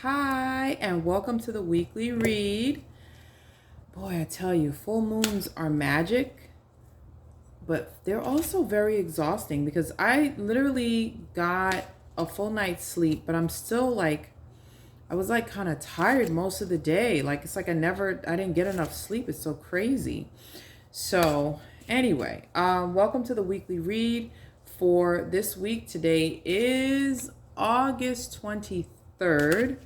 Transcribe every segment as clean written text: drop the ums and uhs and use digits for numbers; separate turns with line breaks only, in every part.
Hi, and welcome to the weekly read. Boy, I tell you, full moons are magic, but they're also very exhausting because I literally got a full night's sleep, but I'm still like, I was like kind of tired most of the day. Like, it's like I didn't get enough sleep. It's so crazy. So, anyway, welcome to the weekly read for this week. Today is August 23rd.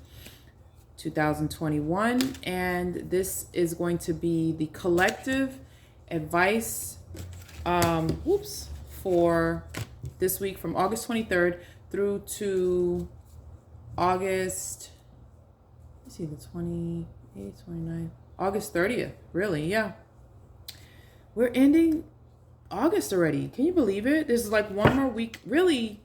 2021, and this is going to be the collective advice for this week from August 23rd through to August, let's see, the 28th, 29th, August 30th. Really, yeah, we're ending August already. Can you believe it? There's like one more week, really.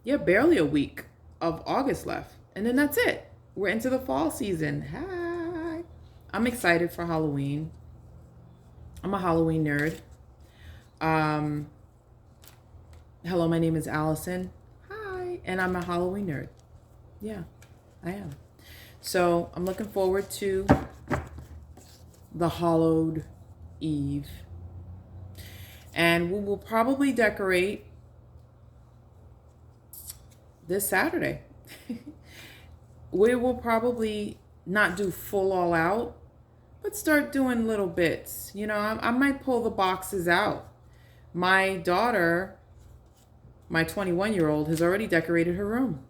Yeah, barely a week of August left, and then that's it. We're into the fall season. Hi. I'm excited for Halloween. I'm a Halloween nerd. Um, Hello, my name is Allison. Hi. And I'm a Halloween nerd. Yeah, I am. So I'm looking forward to the Hallowed Eve. And we will probably decorate this Saturday. We will probably not do full all out, but start doing little bits. I might pull the boxes out. My daughter, my 21-year-old, has already decorated her room.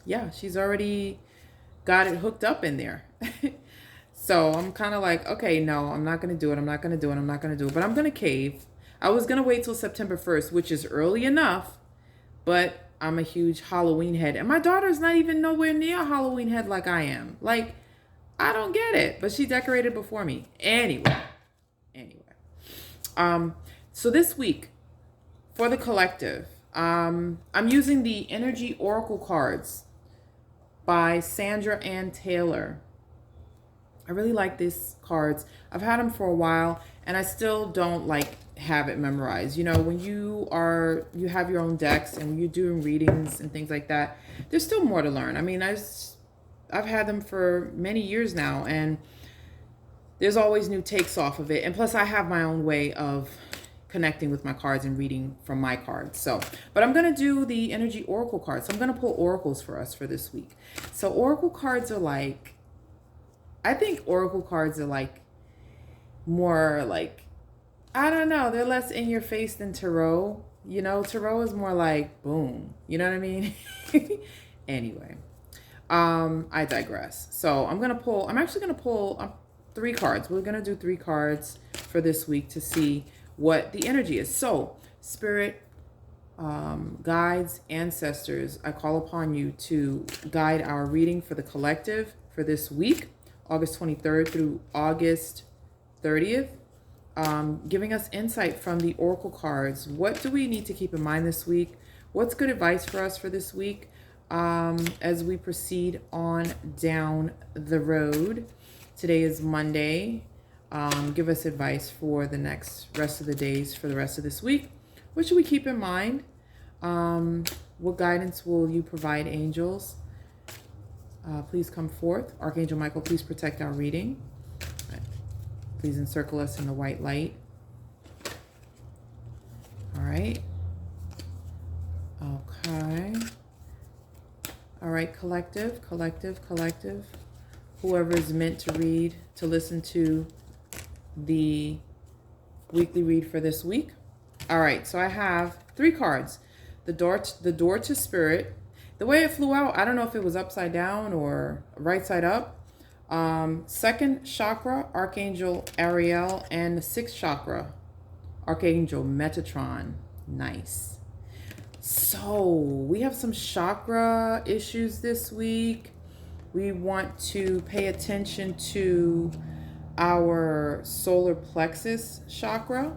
Yeah, she's already got it hooked up in there. So I'm kind of like, okay, no, I'm not going to do it. I'm not going to do it. I'm not going to do it. But I'm going to cave. I was going to wait till September 1st, which is early enough, but I'm a huge Halloween head. And my daughter's not even nowhere near a Halloween head like I am. Like, I don't get it. But she decorated before me. Anyway. So this week, for the collective, I'm using the Energy Oracle cards by Sandra Ann Taylor. I really like these cards. I've had them for a while, and I still don't like have it memorized. When you have your own decks and when you're doing readings and things like that, there's still more to learn. I mean, I've had them for many years now, and there's always new takes off of it. And plus, I have my own way of connecting with my cards and reading from my cards. But I'm going to do the Energy Oracle cards. So I'm going to pull oracles for us for this week. So oracle cards are like, I think oracle cards are like more like, I don't know, they're less in your face than tarot. Tarot is more like boom. You know what I mean? Anyway, I digress. So I'm actually gonna pull 3 cards. We're gonna do 3 cards for this week to see what the energy is. So, spirit, guides, ancestors, I call upon you to guide our reading for the collective for this week, August 23rd through August 30th, giving us insight from the oracle cards. What do we need to keep in mind this week? What's good advice for us for this week as we proceed on down the road? Today is Monday. Give us advice for the rest of the days for the rest of this week. What should we keep in mind? What guidance will you provide, angels? Please come forth. Archangel Michael, please protect our reading. Please encircle us in the white light. All right. Okay. All right, collective. Whoever is meant to read, to listen to the weekly read for this week. All right, so I have 3 cards. The door to spirit. The way it flew out, I don't know if it was upside down or right side up. 2nd chakra, Archangel Ariel, and the 6th chakra, Archangel Metatron. Nice. So we have some chakra issues this week. We want to pay attention to our solar plexus chakra.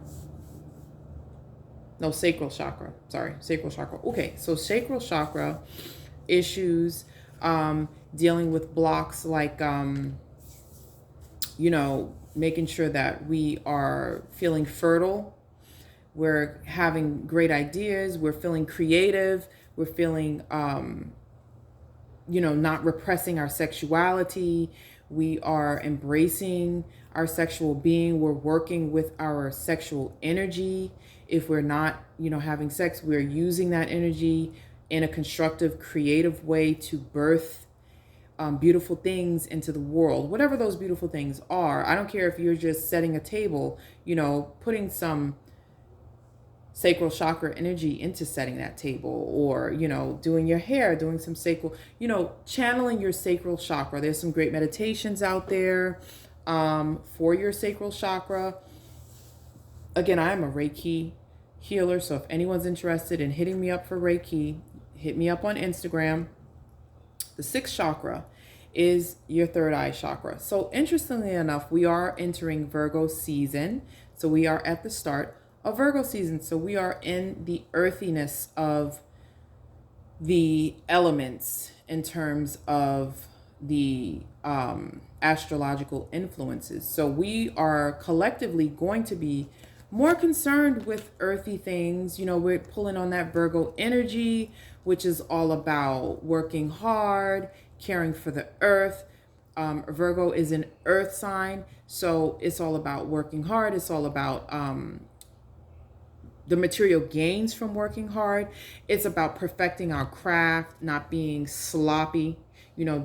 No, sacral chakra. Sorry, sacral chakra. Okay, so sacral chakra issues, dealing with blocks like, making sure that we are feeling fertile. We're having great ideas. We're feeling creative. We're feeling not repressing our sexuality. We are embracing our sexual being. We're working with our sexual energy. If we're not, having sex, we're using that energy in a constructive, creative way to birth beautiful things into the world, whatever those beautiful things are. I don't care if you're just setting a table, putting some sacral chakra energy into setting that table, or doing your hair, doing some sacral, channeling your sacral chakra. There's some great meditations out there for your sacral chakra. Again, I am a Reiki healer, so if anyone's interested in hitting me up for Reiki, hit me up on Instagram. The sixth chakra is your third eye chakra. So interestingly enough, we are entering Virgo season. So we are at the start of Virgo season. So we are in the earthiness of the elements in terms of the astrological influences. So we are collectively going to be more concerned with earthy things. We're pulling on that Virgo energy, which is all about working hard, caring for the earth. Virgo is an earth sign, so it's all about working hard. It's all about the material gains from working hard. It's about perfecting our craft, not being sloppy,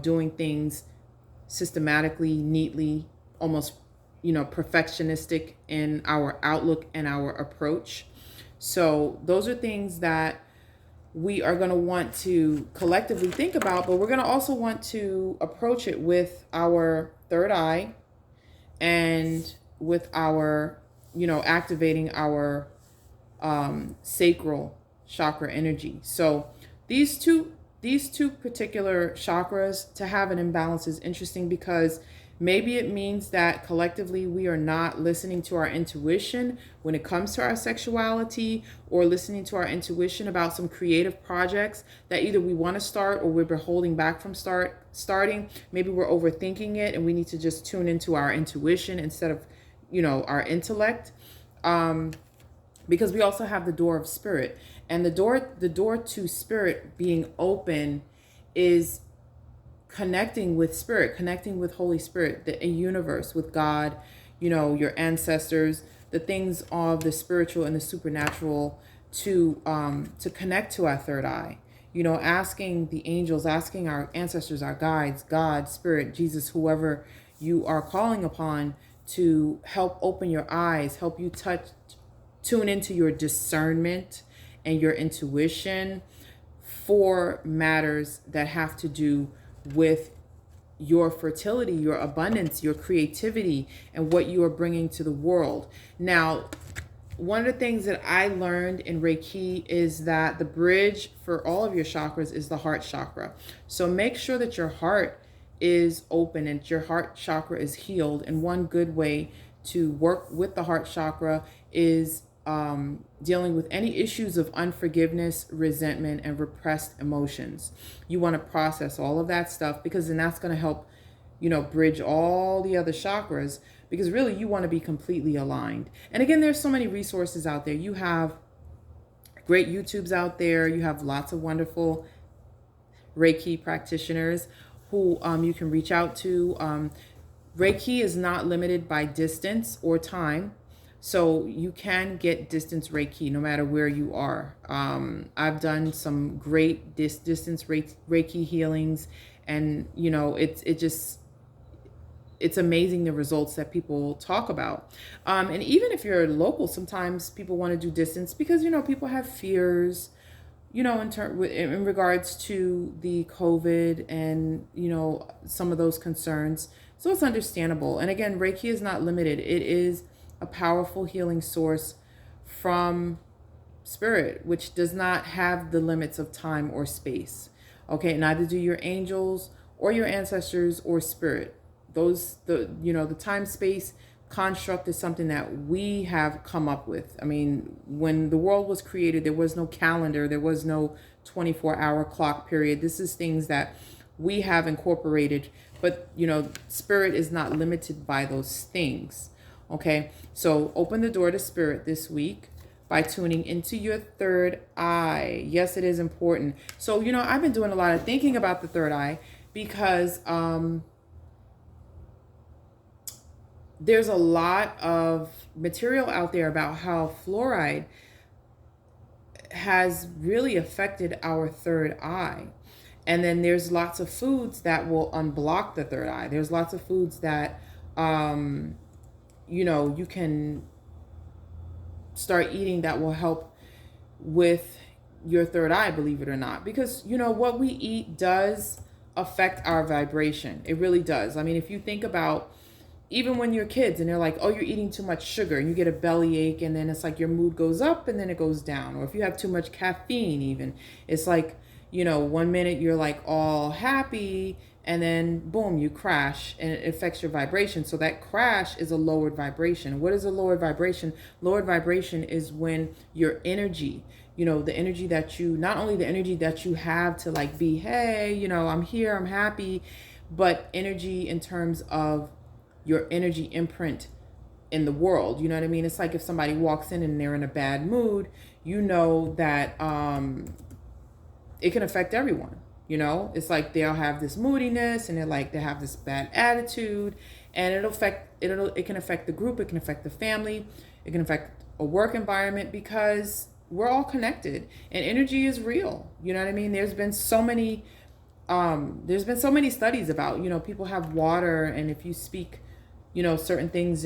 doing things systematically, neatly, almost, perfectionistic in our outlook and our approach. So those are things that we are going to want to collectively think about, but we're going to also want to approach it with our third eye and with our, activating our sacral chakra energy. So these two particular chakras, to have an imbalance is interesting, because maybe it means that collectively we are not listening to our intuition when it comes to our sexuality, or listening to our intuition about some creative projects that either we want to start or we're holding back from starting. Maybe we're overthinking it and we need to just tune into our intuition instead of, our intellect. Because we also have the door of spirit, and the door to spirit being open is connecting with spirit, connecting with Holy Spirit, the universe, with God, your ancestors, the things of the spiritual and the supernatural, to connect to our third eye. Asking the angels, asking our ancestors, our guides, God, Spirit, Jesus, whoever you are calling upon, to help open your eyes, help you tune into your discernment and your intuition for matters that have to do with your fertility, your abundance, your creativity, and what you are bringing to the world. Now, one of the things that I learned in Reiki is that the bridge for all of your chakras is the heart chakra. So make sure that your heart is open and your heart chakra is healed. And one good way to work with the heart chakra is dealing with any issues of unforgiveness, resentment, and repressed emotions. You want to process all of that stuff, because then that's going to help, bridge all the other chakras, because really you want to be completely aligned. And again, there's so many resources out there. You have great YouTubes out there. You have lots of wonderful Reiki practitioners who you can reach out to. Reiki is not limited by distance or time. So you can get distance Reiki no matter where you are. I've done some great distance Reiki healings, and it's amazing the results that people talk about. And even if you're local, sometimes people want to do distance because people have fears, in regards to the COVID and some of those concerns. So it's understandable. And again, Reiki is not limited. It is a powerful healing source from spirit, which does not have the limits of time or space. Okay, neither do your angels or your ancestors or spirit. The time space construct is something that we have come up with. I mean, when the world was created, there was no calendar, there was no 24-hour clock period. This is things that we have incorporated, but spirit is not limited by those things. Okay, so open the door to spirit this week. by tuning into your third eye. Yes, it is important. So, I've been doing a lot of thinking about the third eye because there's a lot of material out there about how fluoride has really affected our third eye. And then there's lots of foods that will unblock the third eye. There's lots of foods that, you can start eating that will help with your third eye, believe it or not. Because, what we eat does affect our vibration. It really does. I mean, if you think about even when you're kids and they're like, oh, you're eating too much sugar and you get a bellyache, and then it's like your mood goes up and then it goes down. Or if you have too much caffeine, even, it's like, 1 minute you're like all happy and then boom, you crash and it affects your vibration. So that crash is a lowered vibration. What is a lowered vibration? Lowered vibration is when your energy, the energy that you, not only the energy that you have to like be, hey, I'm here, I'm happy, but energy in terms of your energy imprint in the world. You know what I mean? It's like if somebody walks in and they're in a bad mood, that it can affect everyone. It's like they'll have this moodiness and they have this bad attitude, and it can affect the group, it can affect the family, it can affect a work environment, because we're all connected and energy is real. You know what I mean? There's been so many studies about, people have water, and if you speak, certain things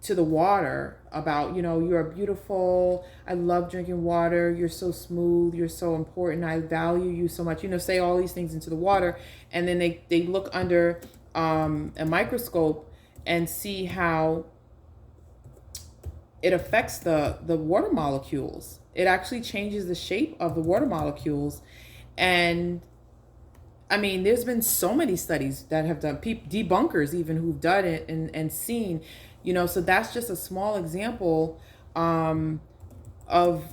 to the water about, you're beautiful, I love drinking water, you're so smooth, you're so important, I value you so much, say all these things into the water, and then they look under a microscope and see how it affects the water molecules. It actually changes the shape of the water molecules. And I mean, there's been so many studies that have done, debunkers even, who've done it and seen, so that's just a small example of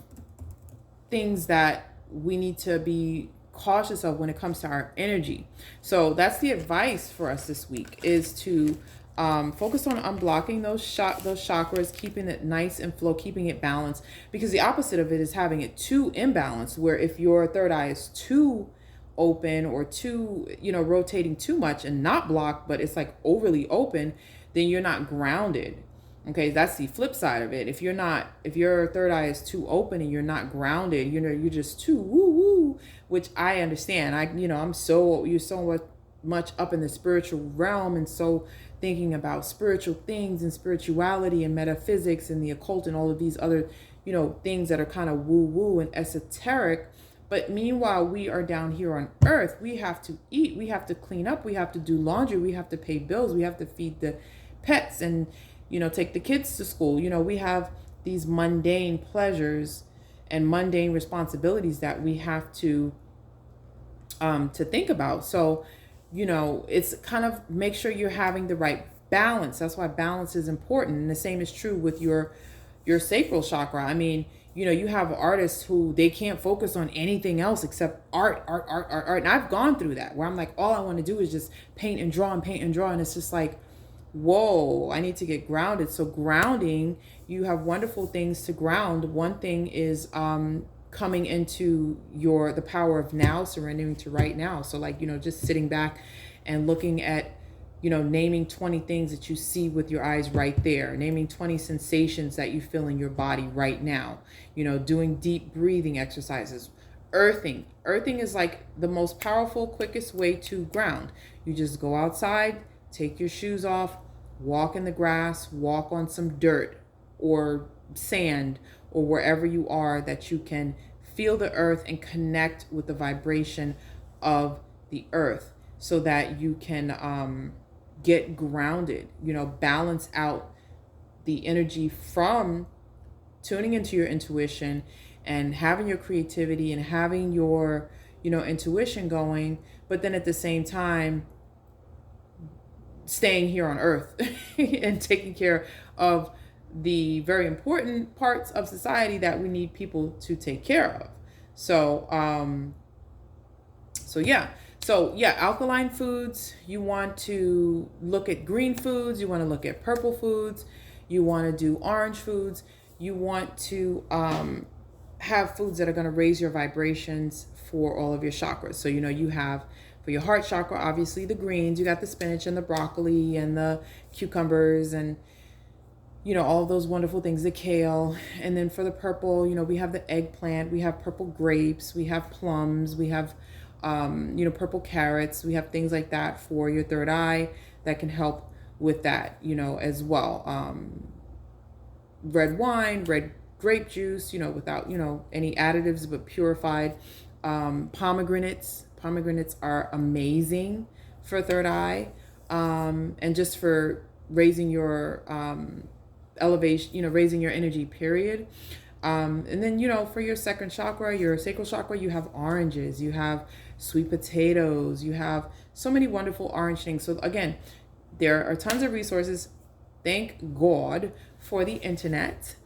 things that we need to be cautious of when it comes to our energy. So that's the advice for us this week, is to focus on unblocking those chakras, keeping it nice and flow, keeping it balanced, because the opposite of it is having it too imbalanced, where if your third eye is too open or too, rotating too much and not blocked, but it's like overly open, then you're not grounded. Okay, that's the flip side of it. If your third eye is too open and you're not grounded, you're just too woo woo, which I understand. You're so much up in the spiritual realm, and so thinking about spiritual things and spirituality and metaphysics and the occult and all of these other, things that are kind of woo woo and esoteric. But meanwhile, we are down here on earth. We have to eat, we have to clean up, we have to do laundry, we have to pay bills, we have to feed the pets and, take the kids to school. We have these mundane pleasures and mundane responsibilities that we have to think about. So, it's kind of make sure you're having the right balance. That's why balance is important. And the same is true with your sacral chakra. I mean, you have artists who they can't focus on anything else except art. And I've gone through that, where I'm like, all I want to do is just paint and draw. And it's just like, whoa, I need to get grounded. So grounding, you have wonderful things to ground. One thing is coming into the power of now, surrendering to right now. So like, just sitting back and looking at, naming 20 things that you see with your eyes right there, naming 20 sensations that you feel in your body right now, doing deep breathing exercises, earthing. Earthing is like the most powerful, quickest way to ground. You just go outside, take your shoes off, walk in the grass, walk on some dirt or sand or wherever you are, that you can feel the earth and connect with the vibration of the earth, so that you can get grounded, balance out the energy from tuning into your intuition and having your creativity and having your, intuition going, but then at the same time, staying here on earth and taking care of the very important parts of society that we need people to take care of. So, alkaline foods, you want to look at green foods, you want to look at purple foods, you want to do orange foods, you want to have foods that are going to raise your vibrations for all of your chakras. So, you have for your heart chakra, obviously the greens, you got the spinach and the broccoli and the cucumbers and, all of those wonderful things, the kale. And then for the purple, we have the eggplant, we have purple grapes, we have plums, we have, purple carrots, we have things like that for your third eye that can help with that, as well. Red wine, red grape juice, without, any additives, but purified. Pomegranates are amazing for third eye. And just for raising your elevation, raising your energy, period. And then, for your second chakra, your sacral chakra, you have oranges, you have sweet potatoes, you have so many wonderful orange things. So again, there are tons of resources. Thank God for the internet.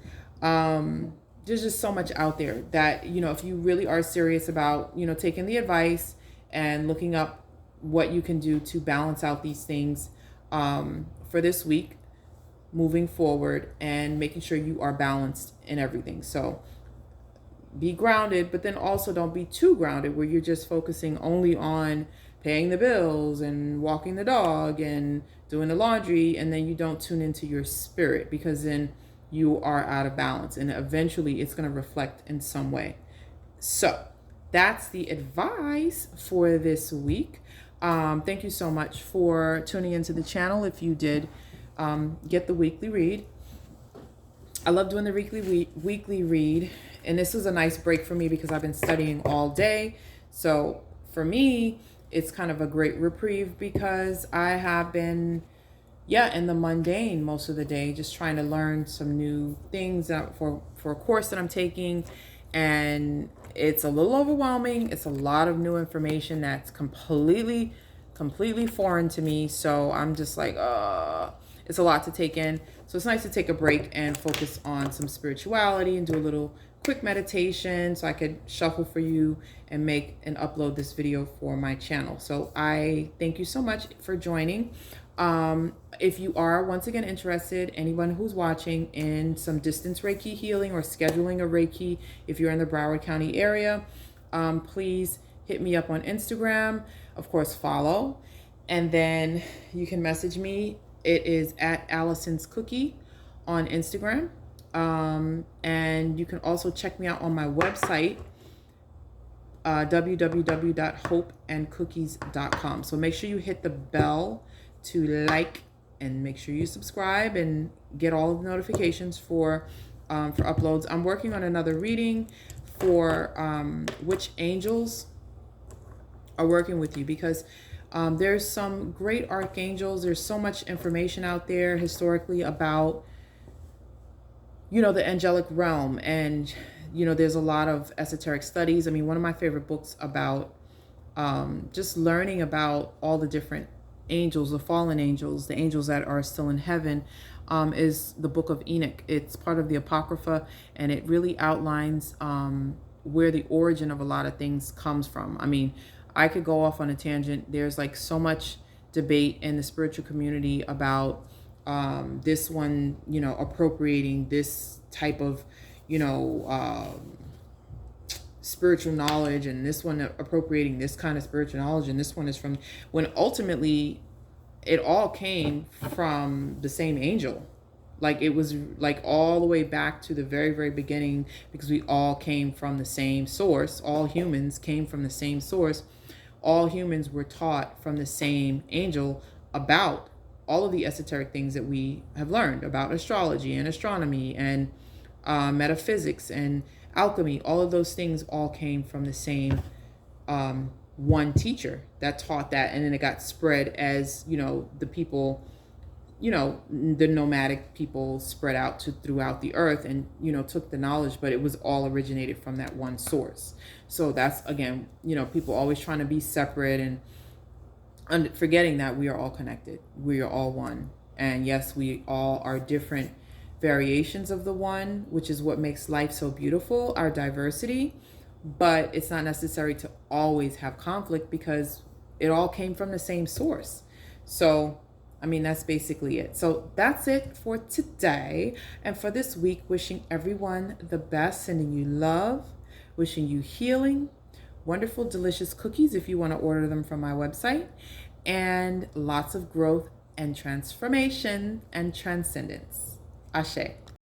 There's just so much out there that, if you really are serious about, taking the advice and looking up what you can do to balance out these things for this week, moving forward, and making sure you are balanced in everything. So be grounded, but then also don't be too grounded where you're just focusing only on paying the bills and walking the dog and doing the laundry, and then you don't tune into your spirit, because then you are out of balance and eventually it's going to reflect in some way. So that's the advice for this week. Thank you so much for tuning into the channel. If you did get the weekly read, I love doing the weekly read, and this was a nice break for me because I've been studying all day. So for me, it's kind of a great reprieve because I have been in the mundane most of the day, just trying to learn some new things for a course that I'm taking. And it's a little overwhelming. It's a lot of new information that's completely foreign to me. So I'm just like, it's a lot to take in. So it's nice to take a break and focus on some spirituality and do a little quick meditation so I could shuffle for you and make and upload this video for my channel. So I thank you so much for joining. If you are once again interested, anyone who's watching, in some distance Reiki healing or scheduling a Reiki, if you're in the Broward County area, please hit me up on Instagram. Of course, follow, and then you can message me. It is at Allison's Cookie on Instagram. And you can also check me out on my website, www.hopeandcookies.com. So make sure you hit the bell to like, and make sure you subscribe and get all of the notifications for uploads. I'm working on another reading for which angels are working with you, because there's some great archangels. There's so much information out there historically about the angelic realm, and there's a lot of esoteric studies. I mean, one of my favorite books about just learning about all the different angels, the fallen angels, the angels that are still in heaven, is the Book of Enoch. It's part of the Apocrypha, and it really outlines where the origin of a lot of things comes from. I mean, I could go off on a tangent. There's like so much debate in the spiritual community about this one, appropriating this type of, spiritual knowledge, and this one appropriating this kind of spiritual knowledge, and this one is from, when ultimately it all came from the same angel. Like, it was like all the way back to the very, very beginning, because we all came from the same source. All humans came from the same source. All humans were taught from the same angel about all of the esoteric things that we have learned about astrology and astronomy and metaphysics and alchemy. All of those things all came from the same one teacher that taught that, and then it got spread as the people, the nomadic people spread out throughout the earth, and took the knowledge, but it was all originated from that one source. So that's, again, people always trying to be separate and forgetting that we are all connected. We are all one. And yes, we all are different variations of the one, which is what makes life so beautiful, our diversity. But it's not necessary to always have conflict, because it all came from the same source. So I mean, that's basically it. So that's it for today and for this week. Wishing everyone the best, sending you love, wishing you healing, wonderful, delicious cookies if you want to order them from my website, and lots of growth and transformation and transcendence. Ashe.